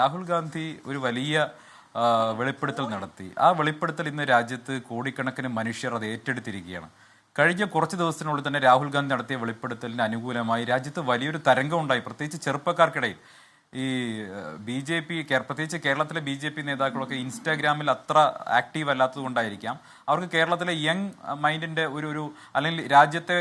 രാഹുൽ ഗാന്ധി ഒരു വലിയ വെളിപ്പെടുത്തൽ നടത്തി. ആ വെളിപ്പെടുത്തൽ ഇന്ന് രാജ്യത്ത് കോടിക്കണക്കിന് മനുഷ്യർ അത് ഏറ്റെടുത്തിരിക്കുകയാണ്. കഴിഞ്ഞ കുറച്ച് ദിവസത്തിനുള്ളിൽ തന്നെ രാഹുൽ ഗാന്ധി നടത്തിയ വെളിപ്പെടുത്തലിന് അനുകൂലമായി രാജ്യത്ത് വലിയൊരു തരംഗം ഉണ്ടായി, പ്രത്യേകിച്ച് ചെറുപ്പക്കാർക്കിടയിൽ. ഈ BJP, പ്രത്യേകിച്ച് കേരളത്തിലെ BJP നേതാക്കളൊക്കെ ഇൻസ്റ്റാഗ്രാമിൽ അത്ര ആക്റ്റീവ് അല്ലാത്തത് കൊണ്ടായിരിക്കാം അവർക്ക് കേരളത്തിലെ യങ് മൈൻഡിന്റെ ഒരു അല്ലെങ്കിൽ രാജ്യത്തെ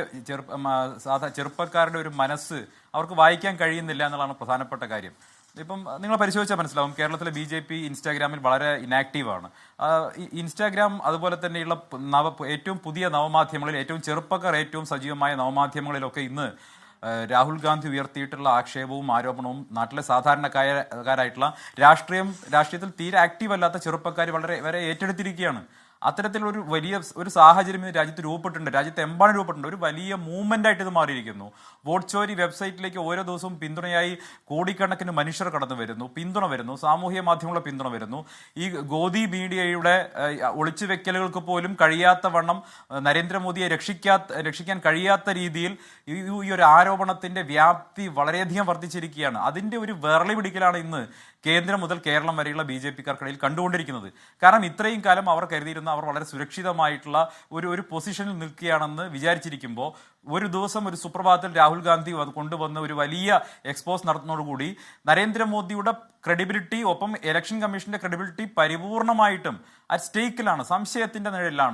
ചെറുപ്പക്കാരുടെ ഒരു മനസ്സ് അവർക്ക് വായിക്കാൻ കഴിയുന്നില്ല എന്നുള്ളതാണ് പ്രധാനപ്പെട്ട കാര്യം. ഇപ്പം നിങ്ങൾ പരിശോധിച്ചാൽ മനസ്സിലാവും, കേരളത്തിലെ BJP ഇൻസ്റ്റാഗ്രാമിൽ വളരെ ഇനാക്റ്റീവാണ്. ഇൻസ്റ്റാഗ്രാം അതുപോലെ തന്നെയുള്ള ഏറ്റവും പുതിയ നവമാധ്യമങ്ങളിൽ, ഏറ്റവും ചെറുപ്പക്കാർ ഏറ്റവും സജീവമായ നവമാധ്യമങ്ങളിലൊക്കെ ഇന്ന് രാഹുൽ ഗാന്ധി ഉയർത്തിയിട്ടുള്ള ആക്ഷേപവും ആരോപണവും നാട്ടിലെ സാധാരണക്കാരായിട്ടുള്ള രാഷ്ട്രീയത്തിൽ തീരെ ആക്റ്റീവ് അല്ലാത്ത ചെറുപ്പക്കാർ വളരെ ഏറ്റെടുത്തിരിക്കുകയാണ്. അത്തരത്തിലൊരു വലിയ ഒരു സാഹചര്യം ഇന്ന് രാജ്യത്ത് രൂപപ്പെട്ടിട്ടുണ്ട്, രാജ്യത്തെമ്പാടും രൂപപ്പെട്ടിട്ടുണ്ട്. ഒരു വലിയ മൂവ്മെന്റ് ആയിട്ട് ഇത് മാറിയിരിക്കുന്നു. വോട്ട് ചോരി വെബ്സൈറ്റിലേക്ക് ഓരോ ദിവസവും പിന്തുണയായി കോടിക്കണക്കിന് മനുഷ്യർ കടന്നു വരുന്നു, പിന്തുണ വരുന്നു, സാമൂഹ്യ മാധ്യമങ്ങളുടെ പിന്തുണ വരുന്നു. ഈ ഗോദി മീഡിയയുടെ ഒളിച്ചു വെക്കലുകൾക്ക് പോലും കഴിയാത്ത വണ്ണം നരേന്ദ്രമോദിയെ രക്ഷിക്കാൻ കഴിയാത്ത രീതിയിൽ ഈ ഒരു ആരോപണത്തിന്റെ വ്യാപ്തി വളരെയധികം വർദ്ധിച്ചിരിക്കുകയാണ്. അതിന്റെ ഒരു വിറളി പിടിക്കലാണ് ഇന്ന് കേന്ദ്രം മുതൽ കേരളം വരെയുള്ള BJP-ക്കാർക്കിടയിൽ കണ്ടുകൊണ്ടിരിക്കുന്നത്. കാരണം ഇത്രയും കാലം അവർ കരുതിയിരുന്ന അവർ വളരെ സുരക്ഷിതമായിട്ടുള്ള ഒരു പൊസിഷനിൽ നിൽക്കുകയാണെന്ന് വിചാരിച്ചിരിക്കുമ്പോൾ ഒരു ദിവസം ഒരു സുപ്രഭാതത്തിൽ രാഹുൽ ഗാന്ധി കൊണ്ടുവന്ന ഒരു വലിയ എക്സ്പോസ് നടത്തുന്നതോടുകൂടി നരേന്ദ്രമോദിയുടെ ക്രെഡിബിലിറ്റി, ഒപ്പം ഇലക്ഷൻ കമ്മീഷന്റെ ക്രെഡിബിലിറ്റി പരിപൂർണമായിട്ടും അറ്റ് സ്റ്റേക്കിലാണ്, സംശയത്തിന്റെ നിഴലിലാണ്.